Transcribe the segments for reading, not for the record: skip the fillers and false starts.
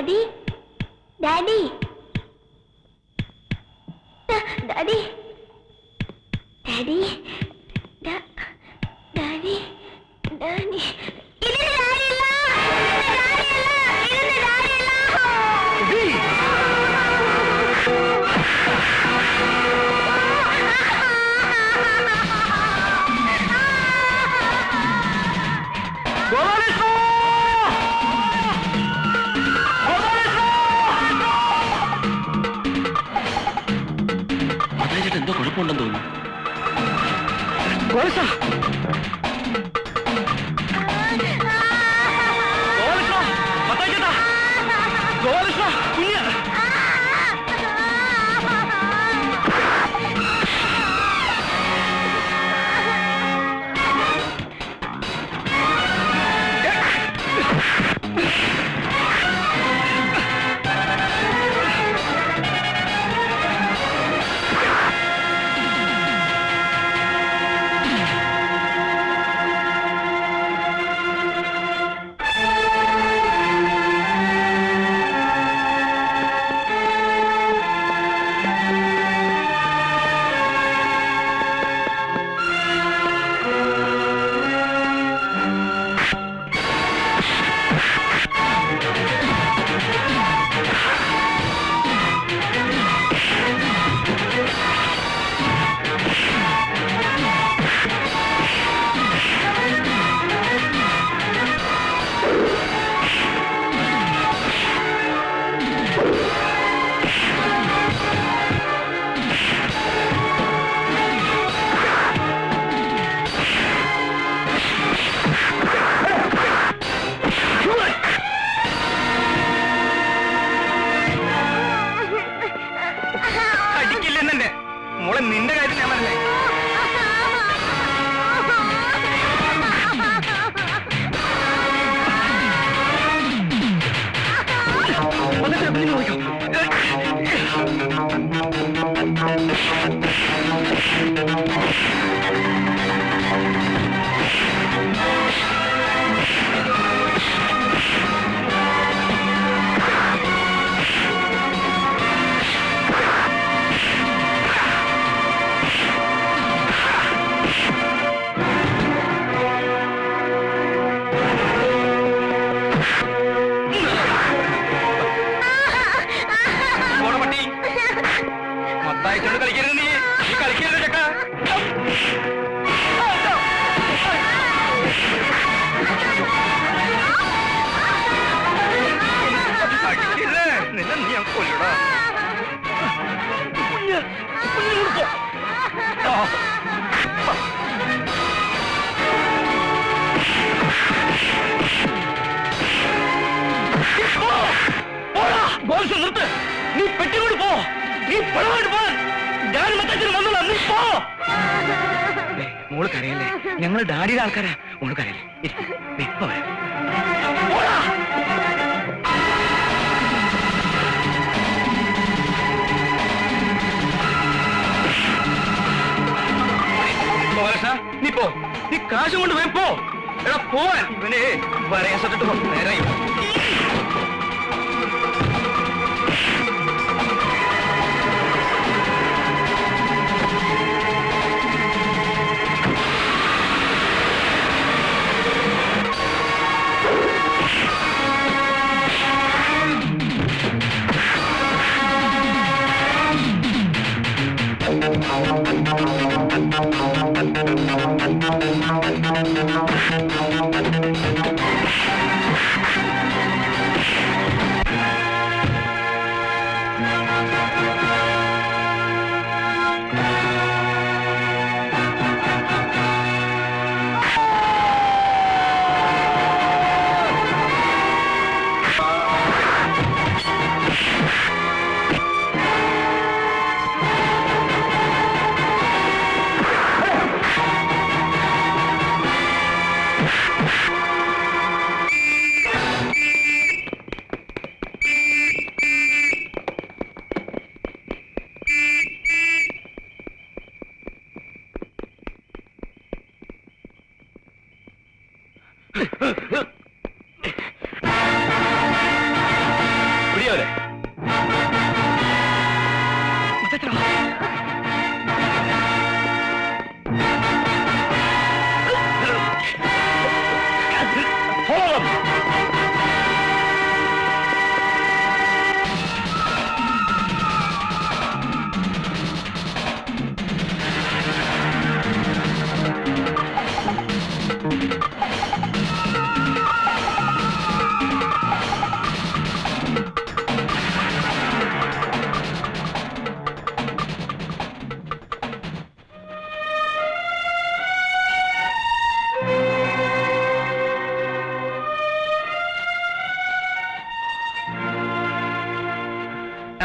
Daddy daddy daddy daddy daddy daddy എന്തോ കുഴപ്പമുണ്ടെന്ന് തോന്നുന്നു. നിന്റെ കാര്യം ഞാൻ പറഞ്ഞേ. കളിക്കരുത് നീ കളിക്കരുത് ചക്ക. നിന്നെ നീ കൊല്ലടാ. നിർത്ത്. നീ പെട്ടിക്കൊണ്ട് പോ. നീ പണമായിട്ട് പോ. ഞാൻ മറ്റച്ഛനും വന്നോളാം. നീ പോ. മോള് കരയല്ലേ? ഞങ്ങൾ ഡാഡിയുടെ ആൾക്കാരാ. മോള് കരയല്ലേ? പോരാ. നീ പോ. നീ കാശും കൊണ്ട് പോയി പോ. എടാ പോവാൻ. ഇവനെ പറയാൻ സട്ടിട്ട് പോ. നേരെ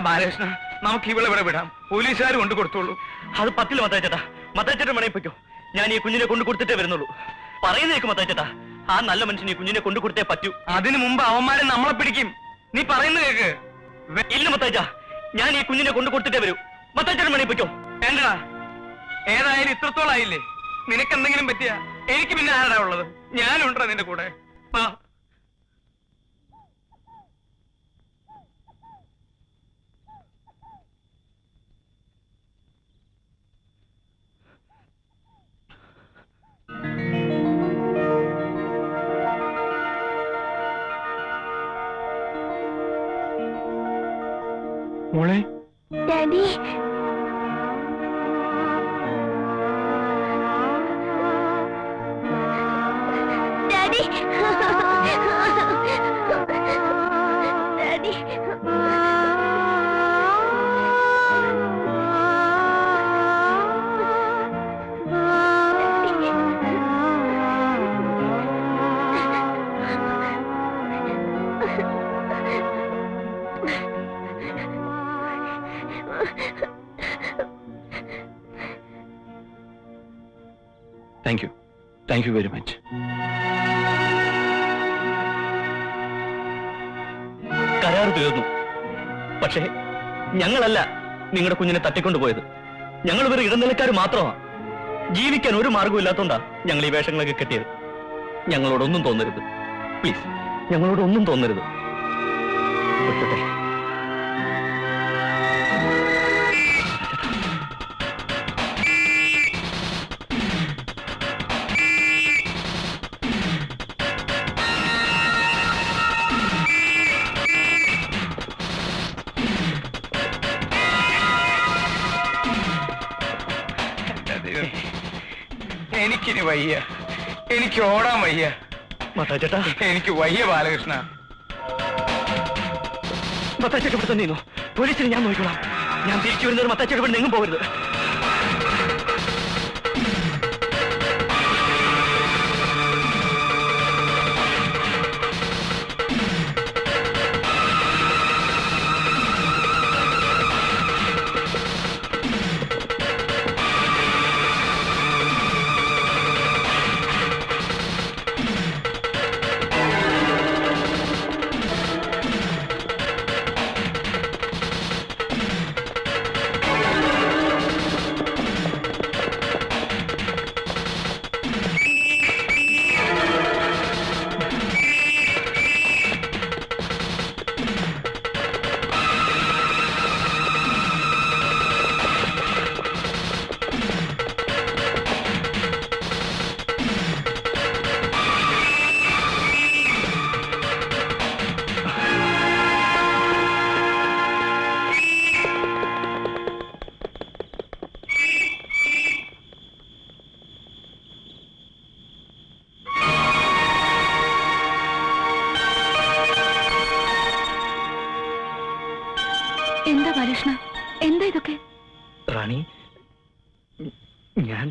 ബാലകൃഷ്ണ, നമുക്ക് ഇവിടെ ഇവിടെ വിടാം. പോലീസുകാർ കൊണ്ടു കൊടുത്തോളൂ. അത് പറ്റില്ല മത്തായിച്ചേട്ടാ. മത്തായിച്ചേട്ടൻ വേണേ പൊയ്ക്കോ. ഞാൻ ഈ കുഞ്ഞിനെ കൊണ്ടു കൊടുത്തിട്ടേ വരുന്നുള്ളൂ. പറയുന്നേക്ക് മത്തായിച്ചേട്ടാ. ആ നല്ല മനുഷ്യൻ ഈ കുഞ്ഞിനെ കൊണ്ടു കൊടുത്തേ പറ്റൂ. അതിനു മുമ്പ് അവന്മാരെ നമ്മളെ പിടിക്കും. നീ പറയുന്നത് കേക്ക്. ഇല്ല മത്തായിച്ച, ഞാൻ ഈ കുഞ്ഞിനെ കൊണ്ടു കൊടുത്തിട്ടേ വരൂ. മത്തായിച്ചേട്ടൻ വേണേ പൊയ്ക്കോ. വേണ്ടടാ, ഏതായാലും ഇത്രത്തോളം ആയില്ലേ. നിനക്ക് എന്തെങ്കിലും പറ്റിയ എനിക്ക് പിന്നെ ആരാ ഉള്ളത്? ഞാനുണ്ടോ നിന്റെ കൂടെ? ആ മോളെ, daddy, daddy, daddy. Thank you very much. കരാർ തീർന്നു. പക്ഷേ ഞങ്ങളല്ല നിങ്ങളുടെ കുഞ്ഞിനെ തട്ടിക്കൊണ്ടുപോയത്. ഞങ്ങൾ വെറും ഇടനിലക്കാർ മാത്രമാണ്. ജീവിക്കാൻ ഒരു മാർഗവും ഇല്ലാത്തോണ്ടാ ഞങ്ങൾ ഈ വേഷങ്ങളൊക്കെ കെട്ടിയത്. ഞങ്ങളോടൊന്നും തോന്നരുത് പ്ലീസ്, ഞങ്ങളോടൊന്നും തോന്നരുത്. വിട്ടട്ടെ. എനിക്കിനി വയ്യ, എനിക്ക് ഓടാൻ വയ്യ. മത്തായിച്ചേട്ടാ, എനിക്ക് വയ്യ ബാലകൃഷ്ണ. മത്തായിച്ചേട്ടൻ ഇവിടെ തന്നെ പോലീസിനെ ഞാൻ നോക്കിക്കോളാം. ഞാൻ തിരിച്ചു വരുന്നവർ മത്തായിച്ചേട്ടൻ ഇവിടെ എങ്ങും പോകരുത്. എന്താ ബാലകൃഷ്ണ, എന്താ ഇതൊക്കെ? റാണി, ഞാൻ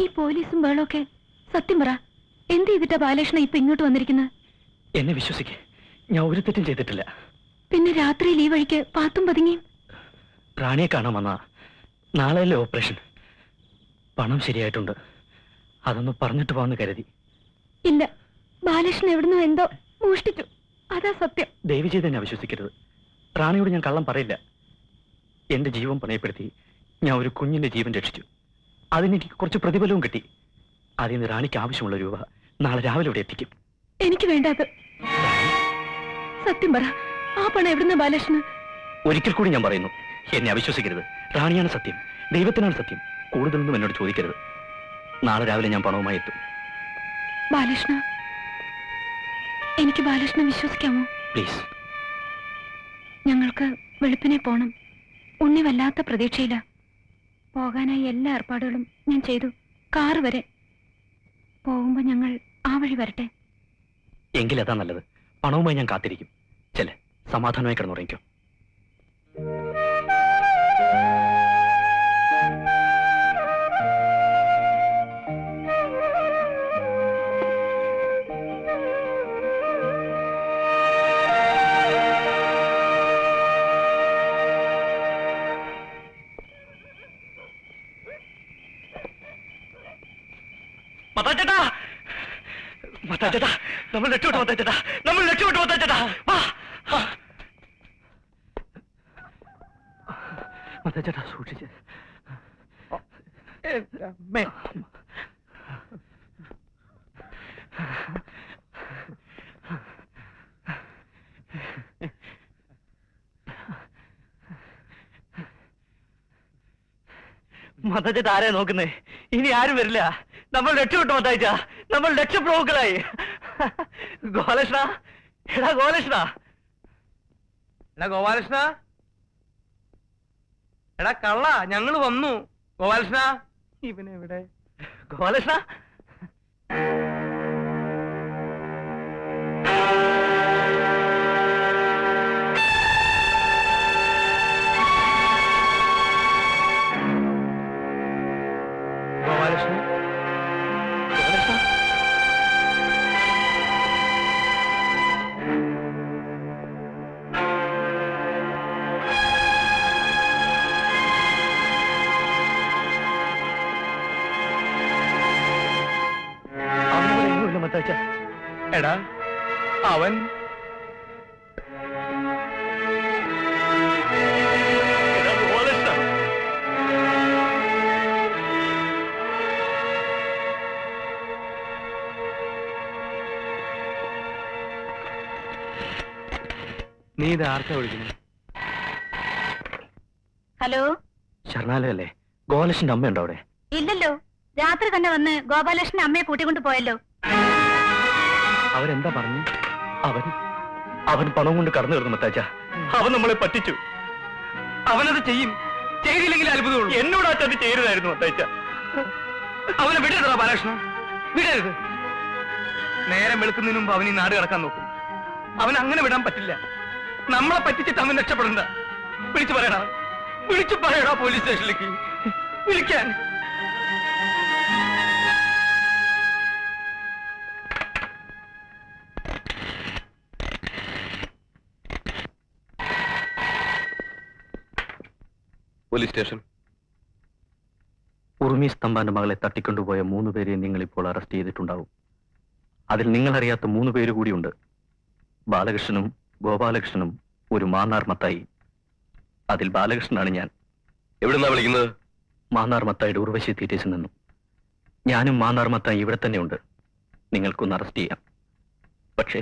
ഈ പോലീസും ബഹളമൊക്കെ സത്യം പറ, എന്ത് ചെയ്തിട്ടാ ബാലകൃഷ്ണ ഇപ്പൊ ഇങ്ങോട്ട് വന്നിരിക്കുന്നത്? എന്നെ വിശ്വസിക്കേ, ഞാൻ ഒരു തെറ്റും ചെയ്തിട്ടില്ല. പിന്നെ രാത്രിയിൽ ഈ വഴിക്ക് പാത്തും പതുങ്ങിയും? റാണിയെ കാണാൻ വന്ന നാളെയല്ലേ ഓപ്പറേഷൻ. പണം ശരിയായിട്ടുണ്ട്. അതൊന്ന് പറഞ്ഞിട്ട് പോവാന്ന് കരുതി. ഇല്ല, ബാലകൃഷ്ണൻ എവിടുന്നോ എന്തോ മോഷ്ടിച്ചു, അതാ സത്യം. ദയവ് ചെയ്ത് എന്നെ വിശ്വസിക്കരുത്. റാണിയോട് ഞാൻ കള്ളം പറയില്ല. എന്റെ ജീവൻ പണയപ്പെടുത്തി ഞാൻ ഒരു കുഞ്ഞിന്റെ ജീവൻ രക്ഷിച്ചു. അതിനെനിക്ക് കുറച്ച് പ്രതിഫലവും കിട്ടി. അതിന് റാണിക്ക് ആവശ്യമുള്ള രൂപ നാളെ രാവിലെ ഇവിടെ എത്തിക്കും. എനിക്ക് വേണ്ടത്. സത്യം പറ, ആ പണം എവിടുന്ന ബാലകൃഷ്ണൻ? ഒരിക്കൽ കൂടി ഞാൻ പറയുന്നു, എന്നെ അവിശ്വസിക്കരുത്. റാണിയാണ് സത്യം, ദൈവത്തിനാണ് സത്യം. കൂടുതലൊന്നും എന്നോട് ചോദിക്കരുത്. നാളെ രാവിലെ ഞാൻ പണവുമായി എത്തും. ബാലകൃഷ്ണ, എനിക്ക് ബാലകൃഷ്ണനെ വിശ്വസിക്കാമോ? പ്ലീസ്. ഞങ്ങൾക്ക് വെളുപ്പിനെ പോണം. ഉണ്ണി വല്ലാത്ത പ്രതീക്ഷയില്ല. പോകാനായി എല്ലാ ഏർപ്പാടുകളും ഞാൻ ചെയ്തു, കാറ് വരെ. പോകുമ്പോ ഞങ്ങൾ ആ വഴി വരട്ടെ? എങ്കിലതാ നല്ലത്. പണവുമായി ഞാൻ കാത്തിരിക്കും. ചെല്ല്, സമാധാനമായി കിടന്നുറങ്ങിക്കോ. മത്താച്ചേട്ടാ നമ്മൾ രക്ഷപ്പെട്ടു മത്താച്ചേട്ടാ, നമ്മൾ രക്ഷപ്പെട്ടു മത്താച്ചേട്ടാ. വാ മത്താച്ചേട്ടാ സൂക്ഷിച്ച്. മത്താച്ചേട്ടാ ആരെയാ നോക്കുന്നേ? ഇനി ആരും വരില്ല. നമ്മൾ രക്ഷപ്പെട്ടു മത്തായിച്ച, നമ്മൾ രക്ഷപ്രഭുക്കളായി. ഗോപാലകൃഷ്ണ, എടാ ഗോപാലകൃഷ്ണ, എടാ ഗോപാലകൃഷ്ണ, എടാ കള്ള, ഞങ്ങള് വന്നു. ഗോപാലകൃഷ്ണ, ഇവനെവിടെ? ഗോപാലകൃഷ്ണ, ഗോപാലകൃഷ്ണ, ഗോപാലകൃഷ്ണ, മത്തായിച്ച. എടാ അവൻ എടാ ഗോപാലകൃഷ്ണ, നീ ഇത് ആർക്കാ വിളിക്കുന്നത്? ഹലോ, ശരണാലയല്ലേ? ഗോപാലകൃഷ്ണന്റെ അമ്മയുണ്ടോ അവിടെ? ഇല്ലല്ലോ. രാത്രി തന്നെ വന്ന് ഗോപാലകൃഷ്ണൻ അമ്മയെ കൂട്ടിക്കൊണ്ട് പോയല്ലോ. അവരെന്താ പറഞ്ഞു? അവൻ പണം കൊണ്ട് കടന്നു കയറുന്നു മത്താച്ച. അവൻ നമ്മളെ പറ്റിച്ചു. അവനത് ചെയ്യും. ചെയ്തില്ലെങ്കിൽ അത്ഭുതമുള്ളൂ. എന്നോട് ആ ചതി ചെയ്യരുതായിരുന്നു മത്താച്ച. അവനെ വിടരുതാ ബാലകൃഷ്ണ, വിടരുത്. നേരം വെളുക്കുന്നതിന് മുമ്പ് അവൻ ഈ നാട് കടക്കാൻ നോക്കും. അവൻ അങ്ങനെ വിടാൻ പറ്റില്ല. നമ്മളെ പറ്റിച്ചിട്ട് അവൻ രക്ഷപ്പെടണ്ട. വിളിച്ചു പറയടാ പോലീസ് സ്റ്റേഷനിലേക്ക് വിളിക്കാൻ. Police station. ഉറുമീസ് തമ്പാന്റെ മകളെ തട്ടിക്കൊണ്ടുപോയ 3 പേരെ നിങ്ങൾ ഇപ്പോൾ അറസ്റ്റ് ചെയ്തിട്ടുണ്ടാവും. അതിൽ നിങ്ങളറിയാത്ത 3 പേര് കൂടിയുണ്ട്. ബാലകൃഷ്ണനും ഗോപാലകൃഷ്ണനും ഒരു മാന്നാർ മത്തായി. അതിൽ ബാലകൃഷ്ണനാണ് ഞാൻ. എവിടുന്നാ വിളിക്കുന്നത്? മാന്നാർ മത്തായിയുടെ ഉർവശി തിയേറ്റേഴ്സിൽ നിന്നും. ഞാനും മാന്നാർ മത്തായി ഇവിടെ തന്നെയുണ്ട്. നിങ്ങൾക്കൊന്ന് അറസ്റ്റ് ചെയ്യാം. പക്ഷേ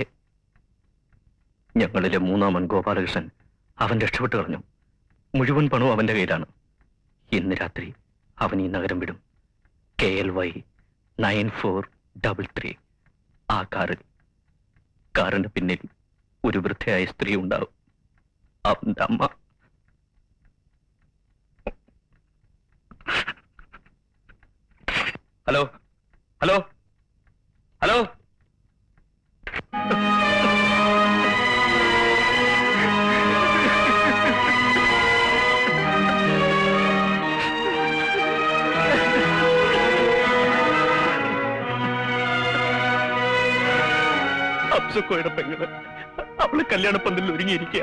ഞങ്ങളിലെ 3-ാമൻ ഗോപാലകൃഷ്ണൻ, അവൻ രക്ഷപ്പെട്ടു കളഞ്ഞു. മുഴുവൻ പണവും അവന്റെ കയ്യിലാണ്. ഇന്ന് രാത്രി അവൻ ഈ നഗരം വിടും. KLY 9433. ആ കാറിന്റെ പിന്നിൽ ഒരു വൃദ്ധയായ സ്ത്രീ ഉണ്ടാവും. അവന്റെ അമ്മ. ഹലോ ഹലോ ഹലോ, അബ്സുക്കോയുടെ പെങ്ങള്, അവള് കല്യാണപ്പന്തലിൽ ഒരുങ്ങിയിരിക്കുക.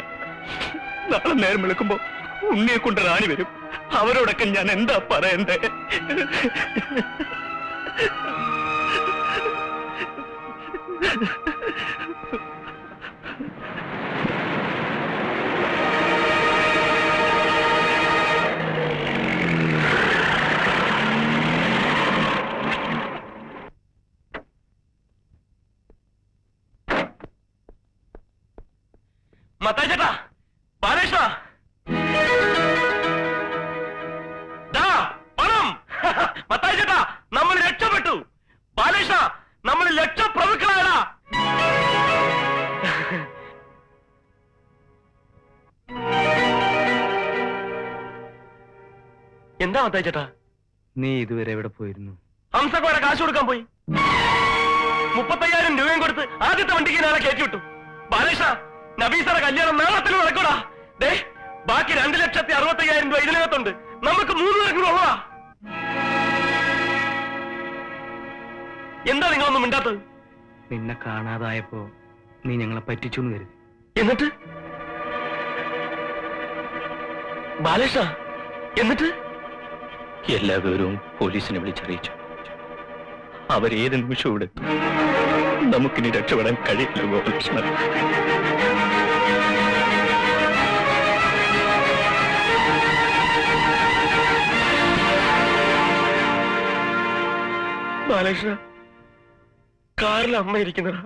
നാളെ നേരം വിളിക്കുമ്പോ ഉണ്ണിയെ കൊണ്ട് റാണി വരും. അവരോടൊക്കെ ഞാൻ എന്താ പറയണ്ടേ? മത്തായി ചേട്ടാ, ബാലകൃഷ്ണ, പണം. മത്തായി ചേട്ടാ, നമ്മൾ രക്ഷപ്പെട്ടു. ബാലകൃഷ്ണ, നമ്മൾ ലക്ഷപ്രഭുക്കളാണ്. എന്താ മത്തായി ചേട്ടാ? നീ ഇതുവരെ എവിടെ പോയിരുന്നു? ഹംസക്ക് വരെ കാശ് കൊടുക്കാൻ പോയി. 35,000 രൂപയും കൊടുത്ത് ആദ്യത്തെ വണ്ടിക്ക് നാളെ കയറ്റി വിട്ടു. ബാലകൃഷ്ണ, നബീസറ കല്യാണം നാളത്തിൽ നടക്കൂടാ. ദേ, ബാക്കി 2,65,000 രൂപ ഇതിനകത്തുണ്ട്. നമുക്ക് 3 പേർക്കും ഉള്ളതാ. എന്താ നിങ്ങളൊന്നും മിണ്ടാത്തത്? നിന്നെ കാണാതായപ്പോ നീ ഞങ്ങളെ പറ്റിച്ചു എന്ന് കരുതി. എന്നിട്ട് ബാലകൃഷ്ണ, എന്നിട്ട് എല്ലാ വിവരവും പോലീസിനെ വിളിച്ചറിയിച്ചു. അവരേത് നിമിഷവും ഇവിടെ നമുക്കിനി രക്ഷപ്പെടാൻ കഴിയില്ല ഗോപാലകൃഷ്ണൻ. ബാലകൃഷ്ണ, കാറിൽ അമ്മ ഇരിക്കുന്നതാ.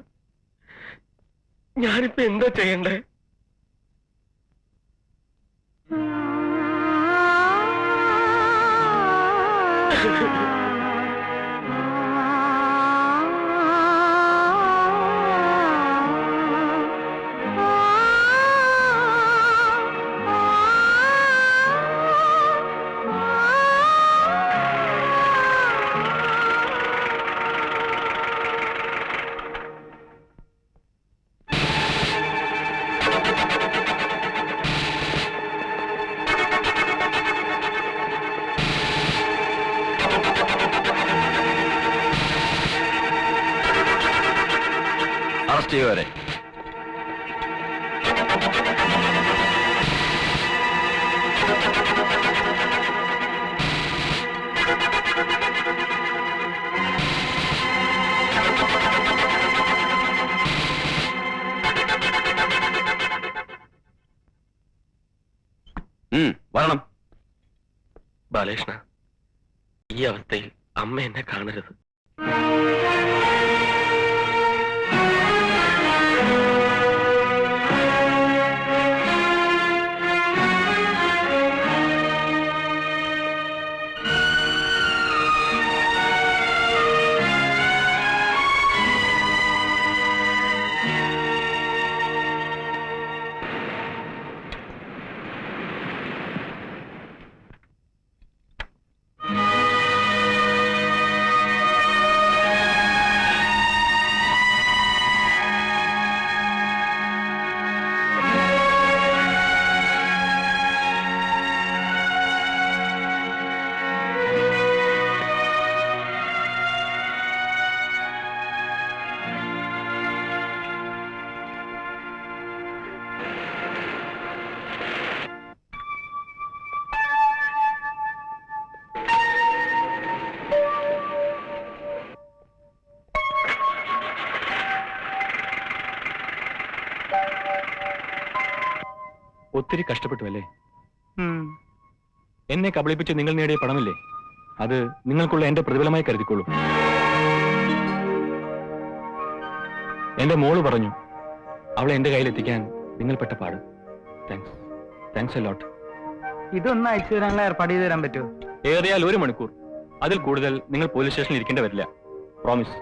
ഞാനിപ്പോ എന്താ ചെയ്യണ്ടേ? അറസ്റ്റ് ചെയ്യുവരെ. വരണം. ബാലകൃഷ്ണ, ഈ അവസ്ഥയിൽ അമ്മ എന്നെ കാണരുത്. ഒത്തിരി കഷ്ടപ്പെട്ടു അല്ലേ? എന്നെ കബളിപ്പിച്ച് നിങ്ങൾ നേടിയ പണമില്ലേ, അത് നിങ്ങൾക്കുള്ള എന്റെ പ്രതിഫലമായി കരുതിക്കൊള്ളൂ. എന്റെ മോള് പറഞ്ഞു അവളെ എന്റെ കയ്യിലെത്തിക്കാൻ നിങ്ങൾ പെട്ട പാട്. Thanks a lot. ഇതൊന്നും അയച്ചു തരാനുള്ള ഏർപ്പാട് ചെയ്ത് തരാൻ പറ്റുമോ? ഏറിയാൽ 1 മണിക്കൂർ, അതിൽ കൂടുതൽ നിങ്ങൾ പോലീസ് സ്റ്റേഷനിൽ ഇരിക്കേണ്ടി വരില്ല. പ്രോമിസ്.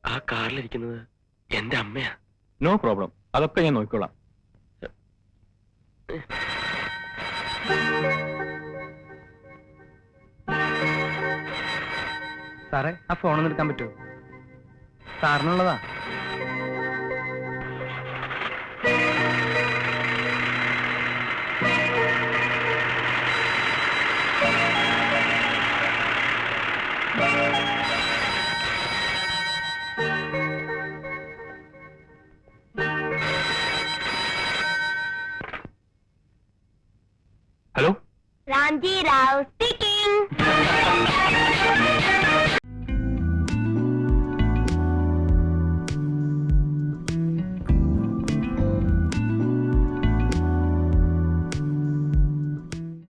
ആ കാറിലിരിക്കുന്നത് എന്റെ അമ്മയാ. നോ പ്രോബ്ലം, അതൊക്കെ ഞാൻ നോക്കിക്കോളാം. സാറേ, ആ ഫോണൊന്ന് എടുക്കാൻ പറ്റുമോ? സാറിനുള്ളതാ. ഹലോ, रामजी राव